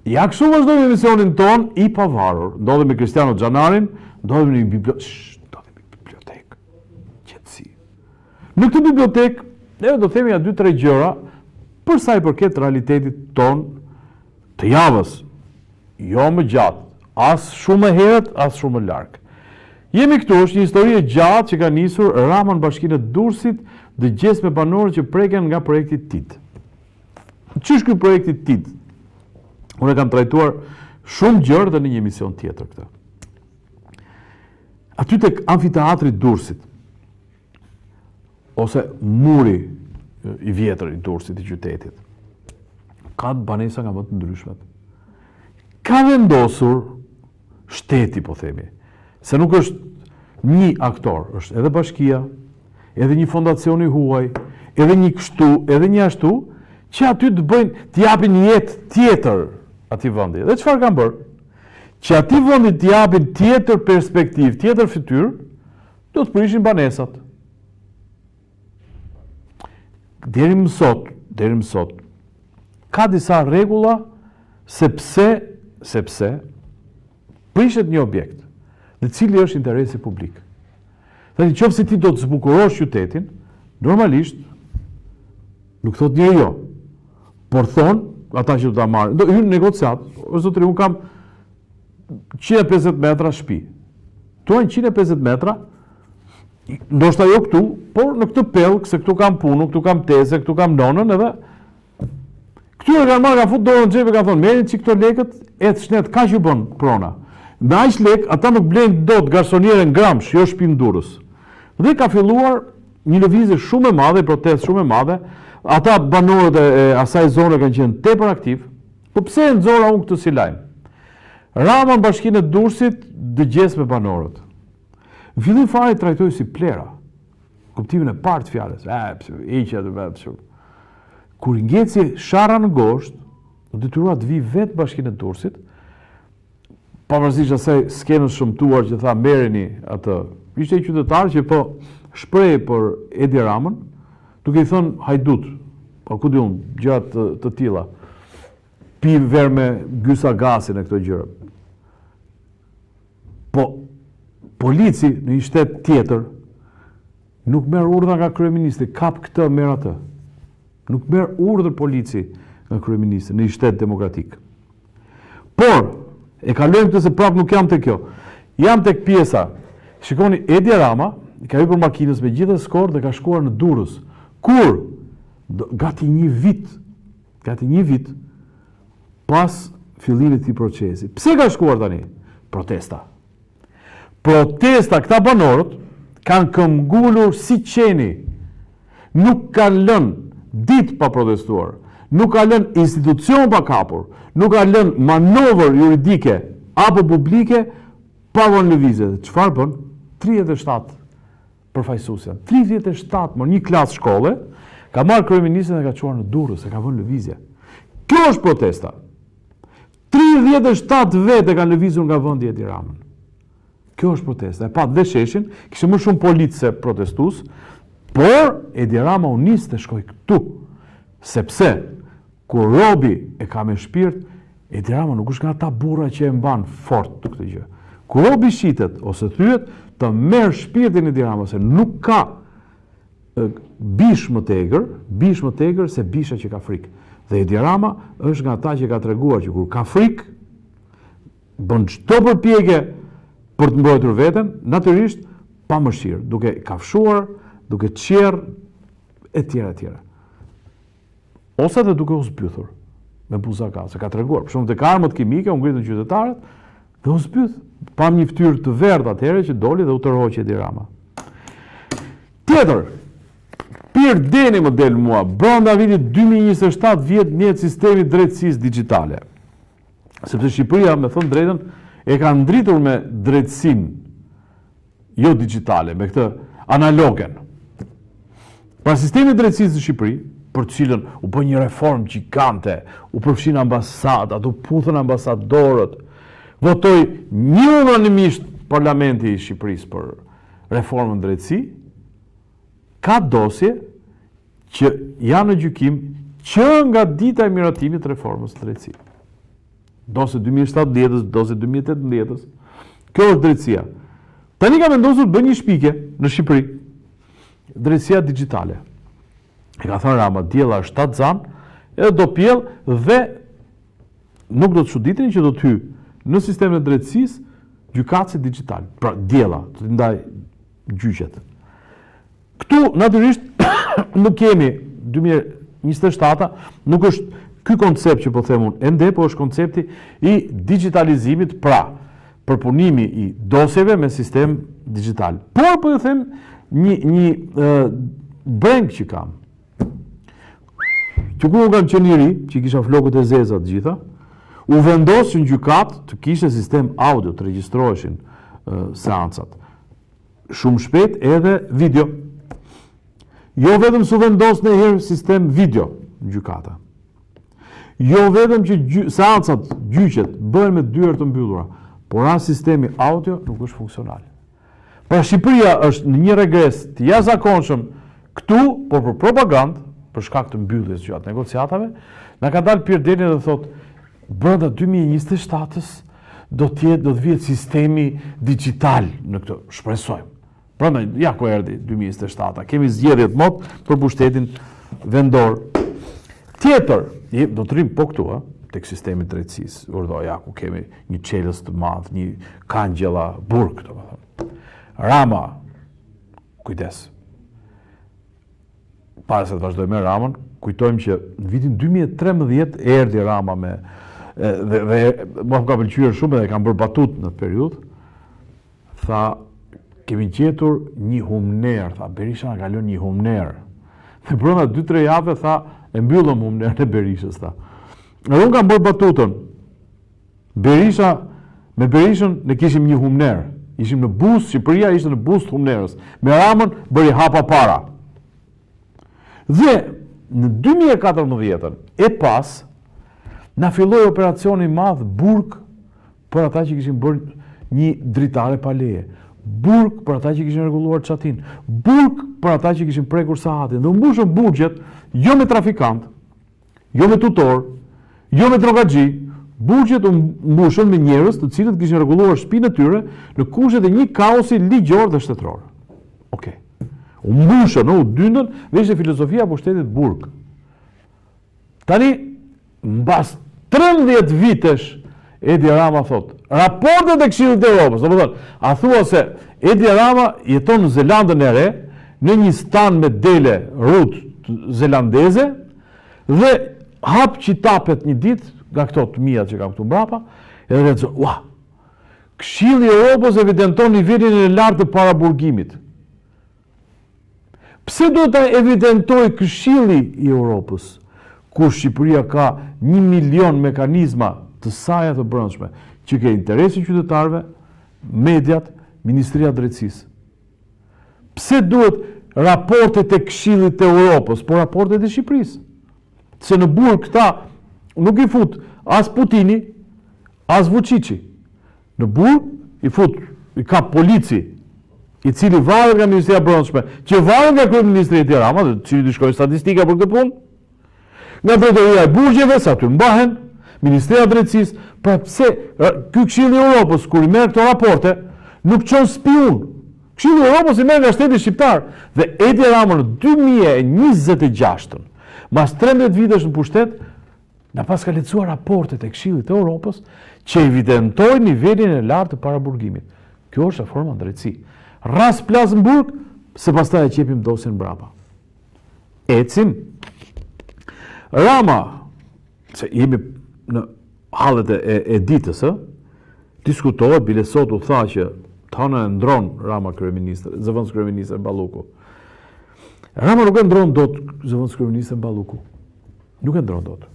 Ja kështu vazhdojmë emisionin ton i pavarur. Ndodhemi me Kristiano Xhanarin, ndodhemi në një bibliotekë. Qetësi. Në këtë bibliotekë, ne do themi ja 2-3 gjëra për sa i përket realitetit ton të javës. Jo më gjatë, as shumë e herët, as shumë e larg. Jemi këtu, është një histori e gjatë që ka nisur Rama në Bashkinë e Durrësit, dëgjes me banorë që preken nga projekti TIT. Ç'është ky projekti TIT? Unë kam trajtuar shumë gjërë dhe në një emision tjetër këtë. Aty tek amfiteatri Durrësit, ose muri i vjetër i Durrësit, i qytetit, ka të banesa nga më të ndryshmet. Ka vendosur shteti, po themi, se nuk është një aktor, është edhe bashkia, edhe një fondacion i huaj, edhe një kështu, edhe një ashtu, që aty të bëjnë, të japin një jetë tjetër ati vendi. Dhe çfarë kanë bërë? Që ati vendi të japin tjetër perspektivë, tjetër fytyrë, do të prishin banesat. Deri më sot, ka disa rregulla sepse prishet një objekt, në cili është interesi publik. Dhe nëse ti do të zbukurosh qytetin, normalisht nuk thot një jo, por thonë ata që do ta marrin, do hyn negociat, o zotëri, unë kam 150 metra shtëpi. Tuaj 150 metra, ndoshta jo këtu, por në këtë pellë, se këtu kam punë, këtu kam teze, këtu kam nonën, edhe këtu e kanë marrë, ka fut dorën në xhep e kanë thonë, merrni çik këto lekët, e të shnet kaq ju bën prona. Me aq lek, ata nuk blejnë dot garsoniere në Gramsh, jo shtëpi në Durrës. Dhe ka filluar një lëvizje shumë e madhe, protestë shumë e madhe. Ata banorët e asaj zone kanë qenë tepër aktiv, po pse e nxora unë këtë si lajm? Rama në Bashkinë e Durrësit dëgjes me banorët. Në fillim fare trajtoi si plera. Kuptimin e parë të fjalës. Kur ngeci sharra në gosht, u detyrua të vi vetë Bashkinë e Durrësit, pavarësisht asaj skenës shëmtuar që tha merreni atë. Ishte një qytetar që po shpreh për Edi Ramën, duke i thënë hajdut, po ku di unë, gjëra të tilla. Pi ver me gysa gasin e këto gjëra. Po polici në një shtet tjetër nuk merr urdhra nga kryeministri, kap këtë, merr atë. Nuk merr urdhër polici nga kryeministri në një shtet demokratik. Por e kalojmë këtë se prapë nuk jam tek kjo. Jam tek pjesa. Shikoni, Edi Rama ka hyrë për makinës me gjithë skor dhe ka shkuar në Durrës. Kur? Gati një vit pas fillimit të procesit. Pse ka shkuar tani? Protesta, këta banorët kanë këmbgulur si qeni. Nuk kanë lënë ditë pa protestuar. Nuk kanë lënë institucion pa kapur. Nuk kanë lënë manovër juridike apo publike pa vënë lëvizje. Çfarë bën? 37 përfaqësuesën. 37 më një klasë shkolle ka marrë kryeministrin dhe ka çuar në Durrës, e ka vënë lëvizje. Kjo është protesta. 37 vete kanë lëvizur nga vendi Edi Ramën. Kjo është protesta. E pat dhe sheshin, kishte më shumë politë se protestues, por Edi Rama u nis të shkoj këtu, sepse kur robi e ka me shpirt, Edi Rama nuk është nga ata burra që e mban fort të këtë gjë. Kur robi shitet ose thyet, të merr shpirtin Edi Rama, se nuk ka bish më tegër se bisha që ka frikë. Dhe Edi Rama është nga ata që ka treguar që kur ka frikë, bën çdo përpjekje për të mbrojtur veten, natyrisht pa mëshirë, duke kafshuar, duke qerr e tjera. Ose edhe duke u zbythur me buzaka, se ka treguar. Për shembull, tek armët kimike u ngritën qytetarët dhe u zbyth. Pam një fytyrë të verdhë atëherë që doli dhe u tërhoqi Edi Rama. Tjetër, Pir Deni më del mua, brenda vitit 2027 vjet njët sistemi drejtësisë digjitale. Sepse Shqipëria, me thënë drejtën, e ka ndritur me drejtësinë jo digjitale, me këtë analogen. Pra sistemi drejtësisë në Shqipëri, për të cilën u bë një reformë gjigante, u përfshin ambasadat, u puthën ambasadorët, votoi unanimisht Parlamenti i Shqipërisë për reformën drejtësi, ka dosje që janë në gjykim që nga dita e miratimit të reformës drejtësi. dose 2017, dose 2018. Kjo është drejtësia. Tani ka vendosur bën një shpike në Shqipëri, drejtësia digjitale. E ka thënë Rama, diella është 7 zanë, edhe do pjell dhe nuk do të çuditeni që do të hyj në sistemin e drejtësisë gjykatësi digital. Pra diella, të ndaj gjyqet. Këtu natyrisht nuk kemi 2027, nuk është ky koncept që po them unë ende, po është koncepti i digitalizimit, pra përpunimi i dosjeve me sistem digital. Por po ju them një breng që kam. Që kur u kam qenë i ri, që kisha flokët e zeza të gjitha, u vendos që në gjykatë të kishte sistem audio, të regjistroheshin seancat. Shumë shpejt edhe video. Jo vetëm su vendos në herë sistem video në gjykata. Jo vetëm që seancat, gjyqet, bëhen me dyert të mbyllura, por as sistemi audio nuk është funksional. Pra Shqipëria është në një regres të jashtëzakonshëm këtu, por për propagandë, për shkak të mbylljes gjatë negociatave, na ka dalë Pierre Deni dhe thotë, brenda 2027-s do të vihet sistemi digital në këtë, shpresojmë. Brenda ja ku erdhi 2027, kemi zgjedhje të mot për pushtetin vendor. Tjetër, do të rrim po këtu, tek sistemi i drejtësisë, urdoja ku kemi një çelës të madh, një kangjella burg, domethënë. Rama, kujdes. Para se të vazhdojmë me Ramën, kujtojmë që në vitin 2013 erdhi Rama me dhe mua më ka pëlqyer shumë dhe kam bërë batut në atë periudhë. Tha, kemi gjetur një humner, tha, Berisha na ka lënë një humner. Dhe brenda 2-3 javë tha, e mbyllëm humnerin e Berishës, tha. Edhe unë kam bërë batutën. Me Berishën ne kishim një humner. Ishim në bus, Shqipëria ishte në bus të humnerës. Me Ramën bëri hapa para. Dhe në 2014 e pas, na filloi operacioni i madh burg për ata që kishin bërë një dritare pa leje. Burg për ata që kishin rregulluar çatin. Burg për ata që kishin prekur sahatin. Dhe u mbushën burgjet jo me trafikant, jo me tutor, jo me drogaxhi. Burgjet u mbushën me njerëz të cilët kishin rregulluar shtëpinë e tyre në kushtet e një kaosi ligjor dhe shtetëror. Okej. U mbushën, u dyndën, dhe ishte filozofia e pushtetit burg. Tani, mbas 13 vitesh, Edi Rama thot, raportet e Këshillit të Evropës, do të thonë, a thua se Edi Rama jeton në Zelandën e Re, në një stan me dele rrut zelandeze, dhe hap qitapet një ditë, nga këto të mia që kam këtu mbrapa, edhe lexo, ua, Këshilli i Evropës evidenton nivelin e lartë të paraburgimit. Pse do të evidentoj Këshilli i Evropës, ku Shqipëria ka 1 milion mekanizma të saj të brendshme, që ke interesi qytetarëve, mediat, Ministria e Drejtësisë. Pse duhet raportet e Këshillit të Evropës, por raportet e Shqipërisë? Se në burg këta nuk i fut as Putini, as Vučići. Në burg i ka polici, i cili varet nga Ministria e Brendshme, që varet nga kryeministri Edi Rama, dhe cili të shkojnë statistika për këtë punë, nga drejtoria e burgjeve, sa aty mbahen, Ministria e Drejtësisë, pra pse ky Këshilli i Evropës, kur i merr këto raporte, nuk çon spiun. Këshilli i Evropës i merr nga shteti shqiptar, dhe Edi Rama në 2026, mas 13 vitesh në pushtet, na pas ka lecuar raportet e Këshillit të Evropës, që evidentojnë nivelin e lartë të paraburgimit. Kjo është forma drejtësi. Ras plas në burg, se pastaj e qepim dosjen mbrapa. Ecim. Rama, se jemi në hallet e ditës, diskutohet, bile sot u tha që tana e ndron Rama zëvendës kryeministër Balluku. Rama nuk e ndron dot zëvendës kryeministër Balluku. Nuk e ndron dot.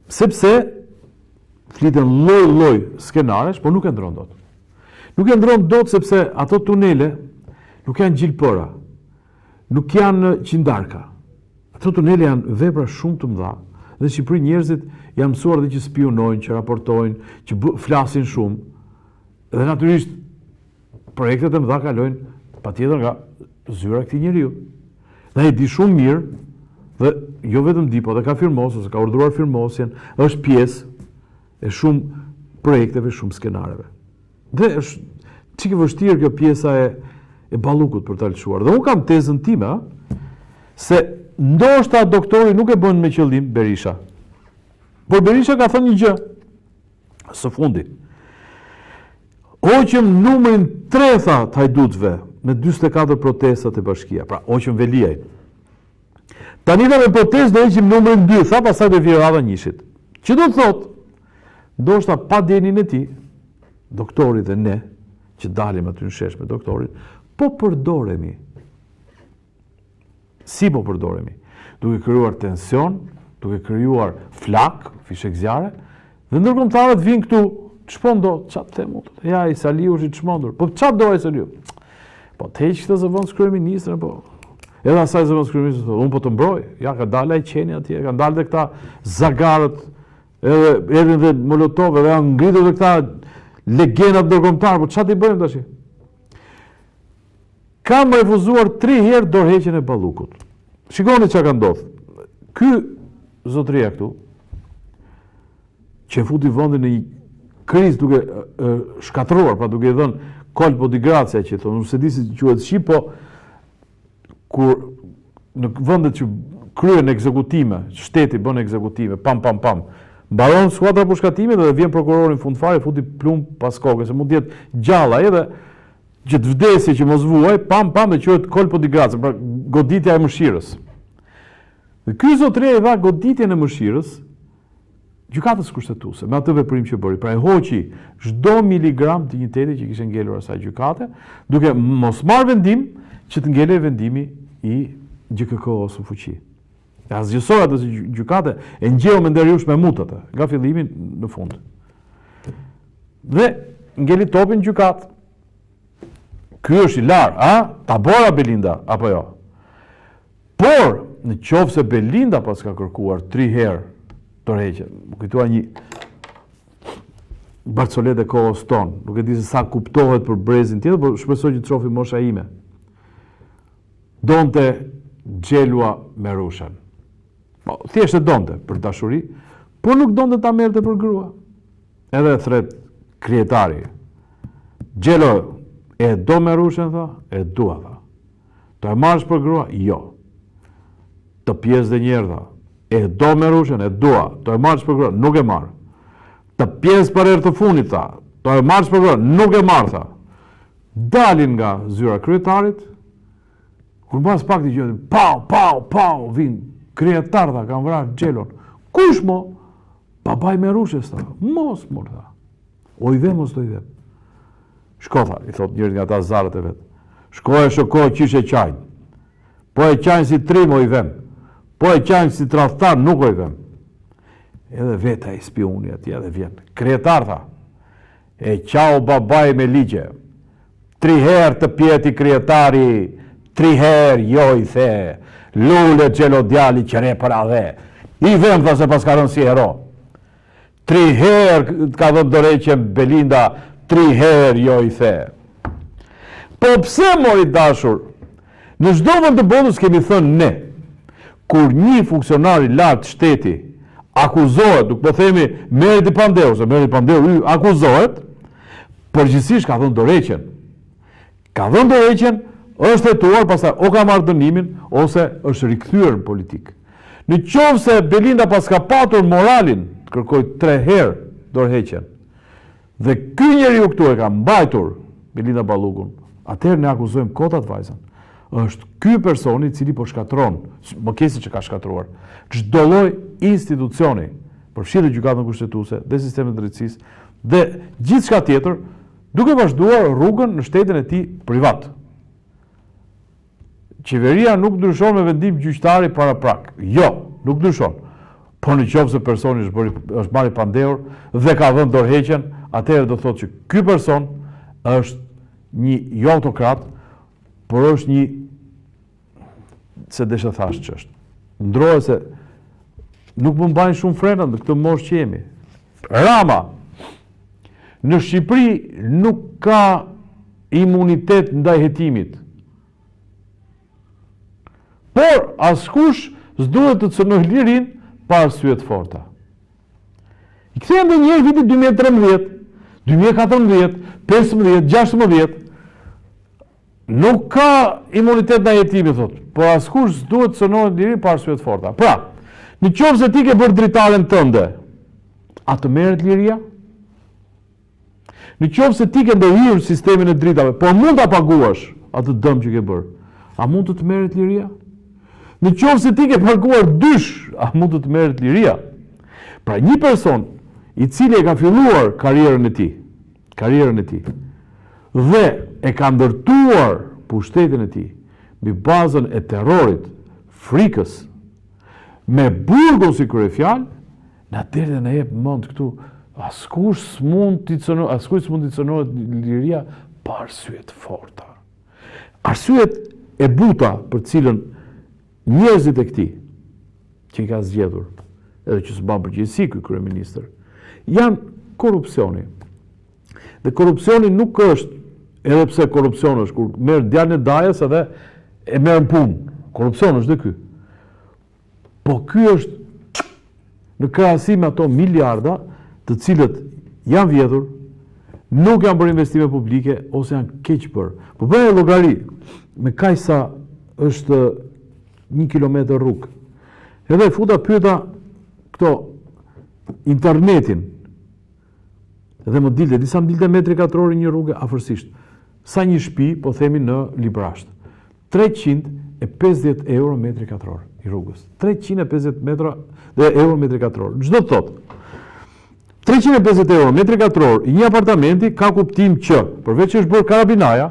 Sepse fliten lloj skenaresh, por nuk e ndron dot. Nuk e ndron dot sepse ato tunele nuk janë gjilpëra, nuk janë qindarka. Ato tunele janë vepra shumë të mëdha, dhe në Shqipëri njerëzit janë mësuar dhe që spionojnë, që raportojnë, që flasin shumë, dhe natyrisht projektet e mëdha kalojnë patjetër nga zyra e këtij njeriu. Dhe ai di shumë mirë, dhe jo vetëm di, po dhe ka firmosur, ose ka urdhëruar firmosjen, është pjesë e shumë projekteve, shumë skenareve. Dhe është çike vështirë kjo pjesa e Ballukut për ta lëshuar. Dhe unë kam tezën time, se ndoshta doktori nuk e bën me qëllim Berisha. Por Berisha ka thënë një gjë së fundi. Hoqëm numrin 3 tha të hajdutëve me 44 protestat e bashkia. Pra, hoqëm Veliaj. Tani dhe me protestë do heqim numrin 2, tha pasaj dhe vjen radha njëshit. Që do të thotë, ndoshta pa djenin e tij, doktori dhe ne, që dalim aty në shesh me doktorin, po përdoremi. Si po përdoremi? Duke krijuar tension, duke krijuar flak, fishek zjarre, dhe ndërkombëtarët vinë këtu, ç'po ndodh, ç'atë them unë? Ja, i Saliu është i çmendur. Po ç'a do ai Saliu? Po të heq këtë zëvendës kryeministrin, po. Edhe asaj zëvendës kryeministrit thotë, unë po të mbroj. Ja, ka dalë ai qeni atje, ka dalë dhe këta zagarët, edhe erdhin dhe Molotov, edhe janë ngritur dhe këta legendat ndërkombëtar, po ç'a ti bëjmë tash? Kam refuzuar 3 herë dorëheqjen e Ballukut. Shikoni çka ka ndodhur. Ky zotëria këtu, që futi vendin në një krizë duke shkatruar, pa duke dhënë colpo di grazia që thonë, nuk se di si quhet shqip, po kur në vendet që kryen ekzekutime, shteti bën ekzekutime, pam, mbaron skuadra përshkatimit dhe vjen prokurorin fund fare, futi plumb pas kokës, se mund të jetë gjalla edhe që të vdesje që mos vuaj, pam, dhe quhet colpo di grazia, pra goditja e mëshirës. Dhe ky zotëria i dha goditjen e mëshirës gjykatës kushtetuese, me atë veprim që bëri. Pra e hoqi çdo miligram digniteti që kishte ngelur asaj gjykate, duke mos marrë vendim që të ngelej vendimi i GKK-s në fuqi. E asgjësoj atë gjykate e ngjeu me nderjush me mutat nga fillimi në fund. Dhe ngeli topin gjykat. Ky është i larë, ta bora Belinda apo jo? Por në qoftë se Belinda pas ka kërkuar 3 herë dorëheqje, më kujtua një Barcolet e kohës tonë, nuk e di se sa kuptohet për brezin tjetër, por shpresoj që të shofi mosha ime. Donte xhelua Merushën. Po, thjesht e donte për dashuri, por nuk donte ta merrte për grua. Edhe thret krijetari. Xhelo e do Merushën, tha, e dua, tha. Do e marrësh për grua? Jo. Të pjesë dhe njerë, tha. E do Merushën, e dua. Do e marrësh për grua? Nuk e marr. Të pjesë për herë të fundit, tha. Do e marrësh për grua? Nuk e marr, tha. Dalin nga zyra kryetarit, kur mbas pak të gjë, pau, vin kryetar, tha, kanë vrarë Xhelon. Kush mo? Babai Merushës, tha. Mos, tha. O i dhe, mos do i dhe. Shko, tha, i thot njëri nga ta zarët e vetë. Shko e shokoj qish e qajnë. Po e qajnë si trim, o i dhem. Po e qajnë si tradhtar, nuk o i dhem. Edhe veta i spioni atje dhe vjen. Kryetar, tha. E qau babaj me ligje. 3 herë të pjeti kryetari, 3 herë jo i the. Lule Xhelo djali qere për adhe. I dhem, tha, se pas ka rënë si hero. 3 herë ka dhënë dorëheqjen Belinda, 3 herë jo i the. Po pse mori dashur? Në çdo vend të botës kemi thënë ne, kur një funksionar i lartë shteti akuzohet, nuk po themi Meri Pandeu, se Meri Pandeu akuzohet, përgjithsisht ka dhënë dorëheqjen. Ka dhënë dorëheqjen, është hetuar, pastaj o ka marrë dënimin ose është rikthyer në politik. Në qoftë se Belinda pas ka patur moralin, kërkoi 3 herë dorëheqjen. Dhe ky njeriu këtu e ka mbajtur Belinda Ballukun, atëherë ne akuzojmë kotat vajzën. Është ky personi i cili po shkatron, më kesi që ka shkatruar, çdo lloj institucioni, përfshirë gjykatën kushtetuese dhe sistemin e drejtësisë dhe gjithçka tjetër, duke vazhduar rrugën në shtetin e tij privat. Qeveria nuk ndryshon me vendim gjyqtari para prak. Jo, nuk ndryshon. Por në qoftë se personi është marrë pandehur dhe ka dhënë dorëheqjen, atëherë do thotë që ky person është një jo autokrat, por është një, se desha thash që është. Ndrohet se nuk më mbajnë shumë frenat në këtë moshë që jemi. Rama, në Shqipëri nuk ka imunitet ndaj hetimit. Por askush s'duhet të cënojë lirin pa arsye të forta. I kthehen edhe një herë vitit 2013, 2014, 15, 16. Nuk ka imunitet nga jetimi, thot, por askush duhet të cënohet liri pa arsye të forta. Pra, në qoftë se ti ke bërë dritaren tënde, a të merret liria? Në qoftë se ti ke ndërhyrë sistemin e dritave, por mund ta paguash atë dëm që ke bërë, a mund të merret liria? Në qoftë se ti ke paguar dysh, a mund të merret liria? Pra një person i cili e ka filluar karrierën e tij, dhe e ka ndërtuar pushtetin e tij mbi bazën e terrorit, frikës, me burgun si kryefjalë, na derdhe na jep mend këtu, askush s'mund t'i cënohet liria pa arsye të forta. Arsyet e buta për cilën njerëzit e këtij që i ka zgjedhur, edhe që s'ban përgjegjësi ky kryeministër, janë korrupsioni. Dhe korrupsioni nuk është, edhe pse korrupsioni është kur merr djalin e dajës edhe e merr në punë. Korrupsioni është dhe ky. Po ky është në krahasim me ato miliarda të cilët janë vjedhur, nuk janë bërë investime publike ose janë keq bërë. Po bëjë llogari me kaq sa është 1 kilometër rrugë. Edhe futa pyeta këto internetin. Dhe më dilte, disa më dilte metri katror një rrugë afërsisht. Sa një shtëpi, po themi në Librasht. 350 euro metri katror i rrugës. 350 euro metri katror. Çdo të thotë 350 euro metri katror i një apartamenti ka kuptim që, përveç që është bërë karabinaja,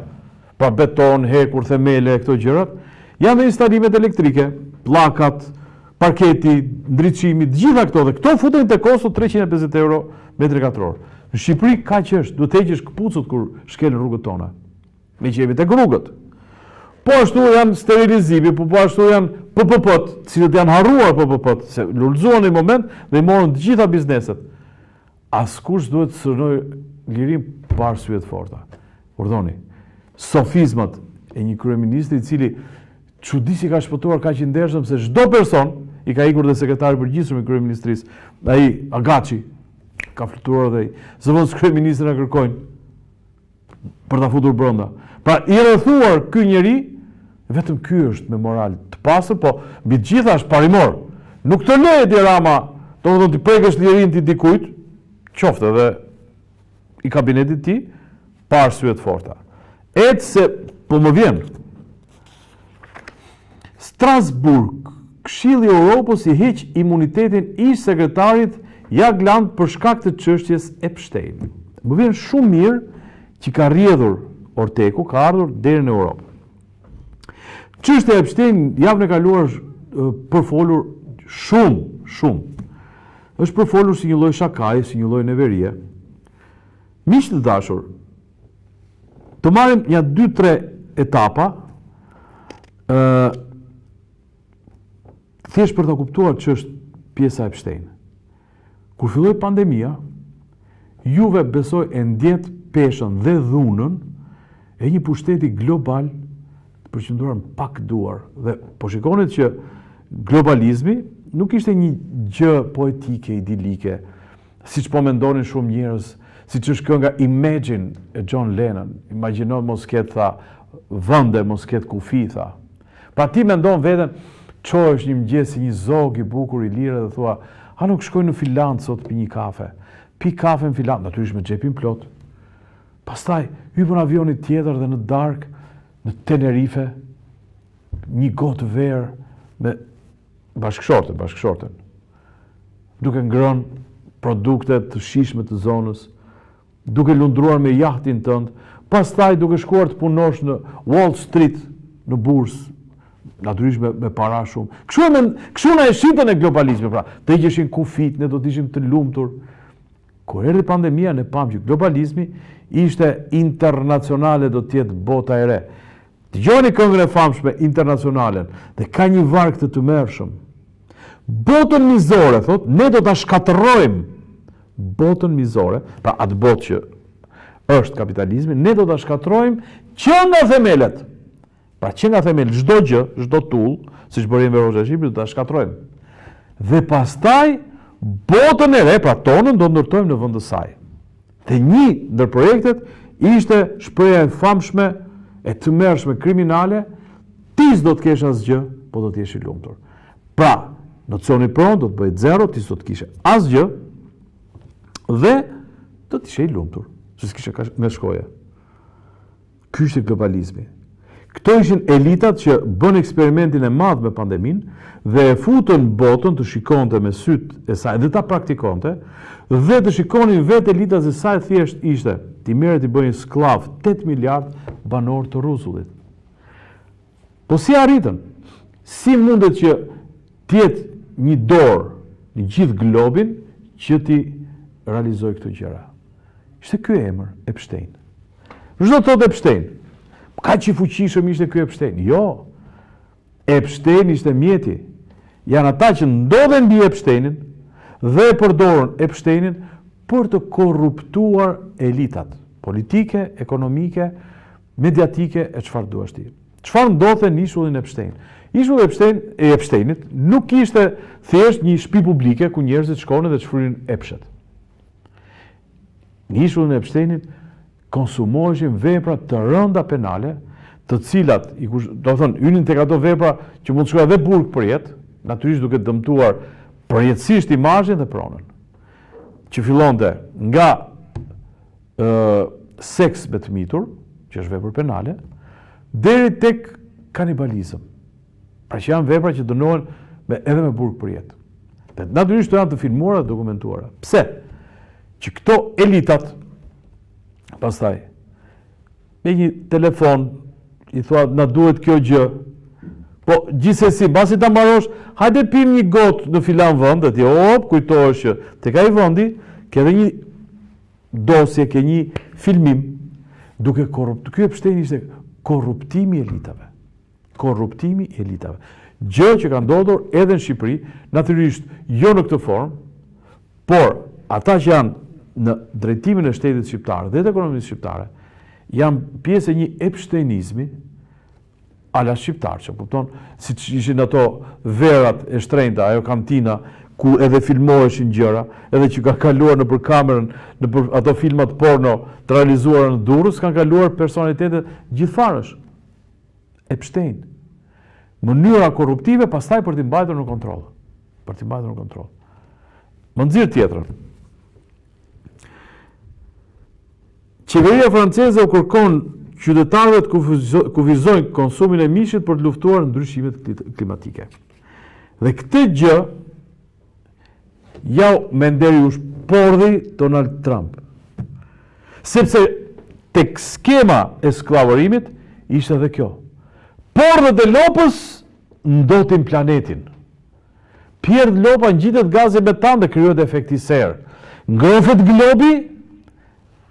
pra beton, hekur, themele, këto gjërat, janë dhe instalimet elektrike, pllakat, parketi, ndriçimi, të gjitha këto, dhe këto futen te kosto 350 euro metri katror. Në Shqipëri ka që është, du të heqësh këpucët kur shkelin rrugët tona, me që jemi tek rrugët. Po ashtu janë sterilizimi, po ashtu janë PPP-t, cilët janë harruar PPP-t, se lulëzuan në moment dhe i morën të gjitha bizneset. Askush duhet të cënojë lirim pa arsye të forta. Urdhoni, sofizmat e një kryeministri i cili çuditësi ka shpëtuar kaq i ndershëm se çdo person i ka ikur dhe sekretari i përgjithshëm i kryeministrisë, ai Agaçi, ka fluturuar dhe i zëvendës kryeministrin e kërkojnë për ta futur brenda. Pra i rrethuar ky njeri, vetëm ky është me moral të pastër, po mbi të gjitha është parimor. Nuk të leje Edi Rama, domethënë ti prekësh lirin ti dikujt, qoftë edhe i kabinetit ti, pa arsye të forta. Etë se, po më vjen, Strasburg, Këshilli i Europës i heq imunitetin ish sekretarit Jagland për shkak të çështjes Epstein. Më vjen shumë mirë që ka rrjedhur Orteku, ka ardhur deri në Europë. Çështja Epstein javën e kaluar përfolur shumë. Është përfolur si një lloj shakaje, si një lloj neverie. Miq të dashur, të marrim një 2-3 etapa, thjesht për të kuptuar që është pjesa Epstein. Kur filloi pandemia, juve besoj e ndjet peshën dhe dhunën e një pushteti global të përqendruar në pak duar. Dhe po shikonit që globalizmi nuk ishte një gjë poetike, idilike, siç po mendonin shumë njerëz, siç është kënga Imagine e John Lennon. Imagjino mos ketë, tha, vende, mos ketë kufi, tha. Pra ti mendon veten, çohesh një mëngjes si një zog i bukur i lirë dhe thua, a nuk shkoj në Finland sot pi një kafe. Pi kafe në Finland, natyrisht me xhepin plot. Pastaj hypën avionit tjetër dhe në darkë, në Tenerife, një gotë verë me bashkëshorten, duke ngrënë produkte të shijshme të zonës, duke lundruar me jahtin tënd, pastaj duke shkuar të punosh në Wall Street, në bursë, natyrisht me para shumë. Kështu na e shitën e globalizmit, pra, të heqeshin kufit, ne do të ishim të lumtur. Kur erdhi pandemia, ne pam që globalizmi ishte internacionale, do të jetë bota e re. Dëgjoni këngën e famshme internacionalen, dhe ka një varg të tmerrshëm. Botën mizore, thot, ne do ta shkatërrojmë. Botën mizore, pra atë botë që është kapitalizmi, ne do ta shkatërrojmë që nga themelet. Pra që nga themelet, çdo gjë, çdo tull, siç bëri Enver Hoxha Shqipëri, do ta shkatërrojmë. Dhe pastaj Botën e re, pra tonën, do ndërtojmë në vend të saj. Dhe një ndër projektet ishte shpreha e famshme, e tmerrshme kriminale, ti s'do të kesh asgjë, po do të jesh i lumtur. Pra, nocioni pron do të bëhet zero, ti s'do të kishe asgjë dhe do të ishe i lumtur, se s'kishe nga shkoja. Ky ishte globalizmi. Këto ishin elitat që bën eksperimentin e madh me pandeminë dhe e futën botën të shikonte me sytë e saj dhe ta praktikonte dhe të shikonin vetë elitat se sa e thjesht ishte ti merret i bëjnë sklav 8 miliard banor të rruzullit. Po si arritën? Si mundet që tjetë një dorë në gjithë globin që ti realizoj këto gjëra? Ishte ky emër, Epstein. Çdo të thotë Epstein. Ka që i fuqishëm ishte ky Epstein? Jo. Epstein ishte mjeti. Janë ata që ndodhen mbi Epsteinin dhe e përdorën Epsteinin për të korruptuar elitat politike, ekonomike, mediatike e çfarë duash ti. Çfarë ndodhte në ishullin Epstein? Ishulli e Epsteinit nuk ishte thjesht një shtëpi publike ku njerëzit shkonin dhe çfrynin epshet. Në ishullin e Epsteinit konsumoheshin vepra të rënda penale, të cilat, do të thonë, hynin tek ato vepra që mund të shkojë edhe burg për jetë, natyrisht duke dëmtuar përjetësisht imazhin dhe pronën. Që fillonte nga seks me të mitur, që është vepër penale, deri tek kanibalizëm. Pra që janë vepra që dënohen edhe me burg për jetë. Dhe natyrisht janë të filmuara dhe dokumentuara. Pse? Që këto elitat pastaj me një telefon i thua na duhet kjo gjë. Po gjithsesi, mbasi ta mbarosh, hajde pim një gotë në filan vend, dhe ti kujtohesh që tek ai vendi ke edhe një dosje, ke një filmim duke korruptuar. Ky Epstein ishte korruptimi i elitave. Korruptimi i elitave. Gjë që ka ndodhur edhe në Shqipëri, natyrisht jo në këtë formë, por ata që janë në drejtimin e shtetit shqiptar dhe të ekonomisë shqiptare, janë pjesë e një epsteinizmi ala shqiptar, që kupton, si që ishin ato verat e shtrenjta, ajo kantina, ku edhe filmoheshin gjëra, edhe që ka kaluar në për kamerën, në për ato filmat porno të realizuar në Durrës, kanë kaluar personalitetet gjithfarësh. Epstein. Mënyra korruptive, pastaj për t'i mbajtur në kontroll. Për t'i mbajtur në kontroll. Më nxirr tjetrën. Qeveria franceze u kërkon qytetarëve të kufizojnë konsumin e mishit për të luftuar ndryshimet klimatike. Dhe këtë gjë ja me nderi u shpordhi Donald Trump. Sepse tek skema e skllavërimit ishte edhe kjo. Pordhët e lopës ndotin planetin. Pjerdh lopa ngjitet gazi metan dhe krijohet efekti serë. Ngrohet globi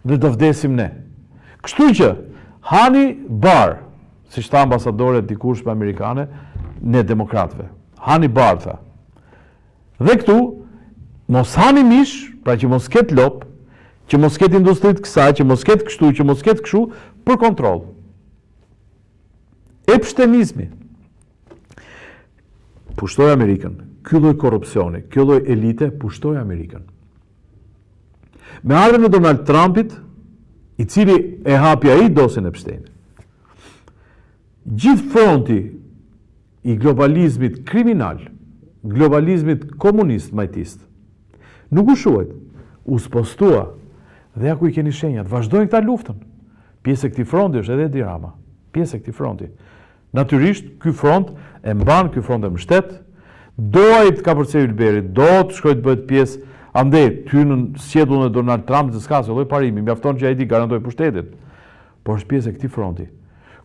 dhe do vdesim ne. Kështu që hani bar, si tha ambasadore dikush me amerikane, ne demokratëve. Hani bar, tha. Dhe këtu, mos hani mish, pra që mos ketë lop, që mos ketë industrit kësaj, që mos ketë kështu, që mos ketë kështu, për kontroll. Epsteinizmi pushtoi Amerikën. Ky lloj korrupsioni, ky lloj elite pushtoi Amerikën. Me ardhmën e Donald Trumpit, i cili e hapi ai dosjen e Epsteinit. Gjithë fronti i globalizmit kriminal, globalizmit komunist majtist, nuk u shuajt, u spostua, dhe ja ku i keni shenjat, vazhdojnë këta luftën. Pjesë e këtij fronti është edhe Edi Rama, pjesë e këtij fronti. Natyrisht, ky front e mban, ky front e mbështet, do ai të kapërcejë Ylberit, do të shkojë të bëhet pjesë, andej ty në sqetullën e Donald Trump të s'ka se lloj parimi, mjafton që ai ti garantoj pushtetin. Por është pjesë e këtij fronti.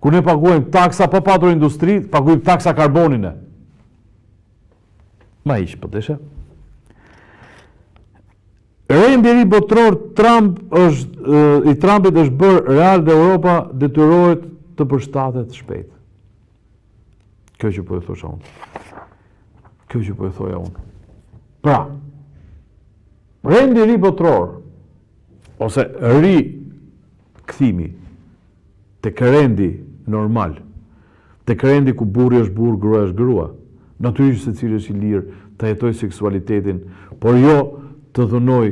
Kur ne paguajmë taksa pa patur industri, paguajmë taksa karbonin. Ma ish, po desha. Renderi botror i Trumpit është bërë real dhe Europa detyrohet të përshtatet shpejt. Kjo që po e thosha unë. Kjo që po e thoja unë. Pra, rendi ri botror, ose ri kthimi, tek rendi normal, tek rendi ku burri është burr, gruaja është grua, natyrisht secili është i lirë të jetoj seksualitetin, por jo të dhunoj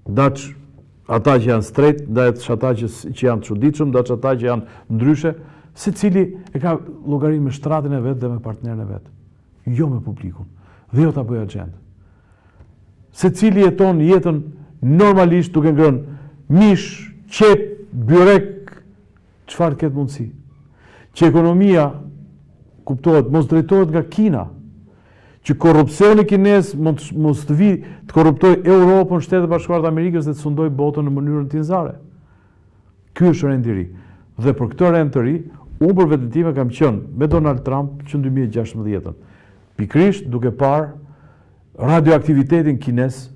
daç ata që janë straight, daç ata që janë të çuditshëm, daç ata që janë ndryshe, secili e ka llogari me shtratin e vet dhe me partnerin e vet, jo me publikun, dhe jo ta bëj agjend. Secili jeton jetën normalisht duke ngrënë mish, qep, byrek, çfarë ketë mundësi. Që ekonomia, kuptohet, mos drejtohet nga Kina, që korrupsioni kinez mos të vi të korruptoj Europën, Shtetet e Bashkuara të Amerikës dhe të sundoj botën në mënyrën tinzare. Ky është rendi i ri. Dhe për këtë rend të ri, unë për vetën time kam qenë me Donald Trump që në 2016. Pikrisht duke parë radioaktivitetin kinez,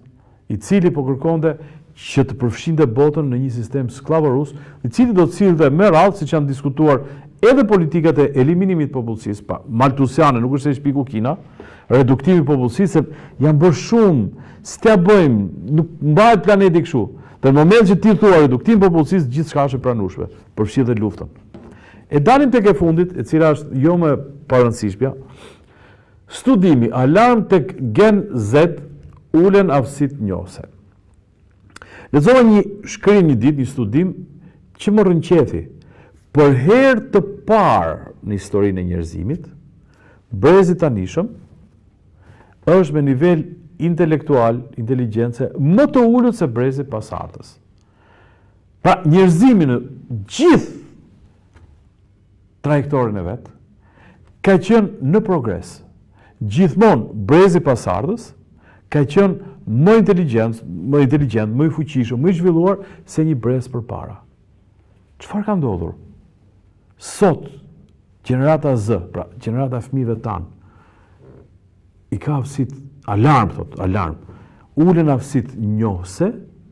i cili po kërkonte që të përfshinte botën në një sistem sklavorus, i cili do të sillte me radhë, siç janë diskutuar edhe politikat e eliminimit të popullsisë, maltusiane, nuk është se i shpiku Kina, reduktimi i popullsisë, se janë bërë shumë, s'tia bëjmë, nuk mbahet planeti kështu. Dhe në moment që ti thua reduktim popullsisë, gjithçka është e pranueshme, përfshi dhe luftën. E dalim tek e fundit, e cila është jo më parëndësishmja, studimi alarm tek Gen Z ulen aftësitë njohëse. Lexova një shkrim një ditë, një studim që më rënqethi. Për herë të parë në historinë e njerëzimit, brezi tanishëm është me nivel intelektual, inteligjencë më të ulët se brezi pasardhës. Pra, njerëzimi në gjithë trajektorin e vet ka qenë në progres. Gjithmonë brezi pasardhës ka qenë më inteligjent, më i fuqishëm, më i zhvilluar se një brez përpara. Çfarë ka ndodhur? Sot, gjenerata Z, pra gjenerata fëmijëve tanë, i ka aftësitë alarm, ulen aftësitë njohëse,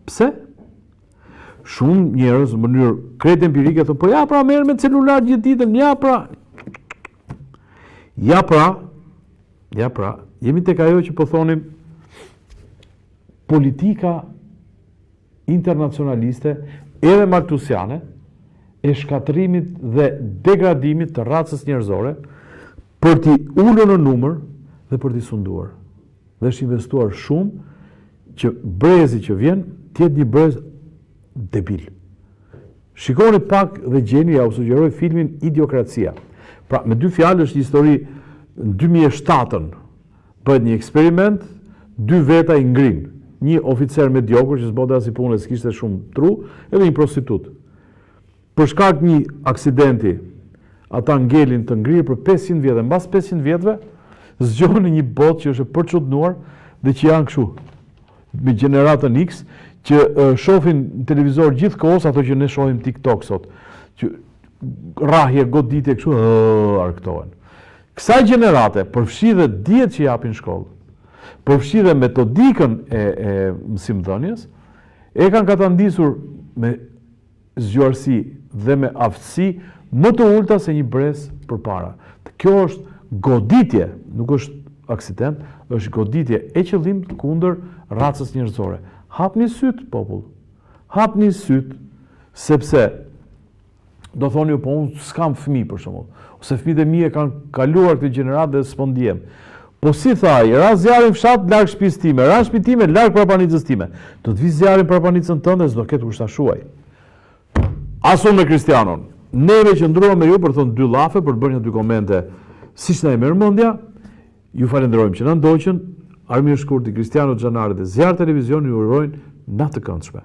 pse? Shumë njerëz në mënyrë krejt empirike thonë, po ja pra merr me celular gjithë ditën, ja pra, jemi tek ajo që po thonim politika internacionaliste edhe maltusiane e shkatërimit dhe degradimit të racës njerëzore për t'i ulur në numër dhe për t'i sunduar. Dhe është investuar shumë që brezi që vjen t'jetë një brez debil. Shikoni pak dhe gjeni, ja u sugjeroj filmin Idiokracia. Pra, me dy fjalë është një histori në 2007-ën, bëhet një eksperiment, dy veta i ngrin, një oficer mediokër që s'bodë as i punë, s'kishte shumë tru, edhe një prostitut. Për shkak një aksidenti, ata ngelin të ngrirë për 500 vjetë, mbas 500 vjetëve, zgjohen në një botë që është e përçudnuar dhe që janë kështu, me gjeneratën X, që shohin në televizor gjithë kohës, ato që ne shohim TikTok sot, që rrahje, goditje, kështu, arktohen. Kësaj gjenerate, përfshi dhe dijet që japin shkollë, përfshi dhe metodikën e mësimdhënies, e kanë katandisur me zgjuarsi dhe me aftësi më të ulta se një brez përpara. Kjo është goditje, nuk është aksident, është goditje e qëllimt kundër racës njerëzore. Hapni syt, popull. Hapni syt, sepse do thoni, po unë s'kam fëmijë për shembull, ose fëmijët e mi e kanë kaluar këtë gjenerat dhe s'po ndjem. Po si thaj, ra zjarin fshat larg shtëpisë time, ra shtëpi time larg prapanicës time. Do të vi zjarin prapanicën tënde, s'do ketë kush ta shuaj. Asun me Kristianon. Neve që ndrohem me ju për thonë dy llafe, për të bërë një dy komente siç na e merr mendja. Ju falenderojmë që na ndoqën. Armir Shkurti, Kristiano Xhanari dhe Zjarr Televizion ju urojnë natë të këndshme.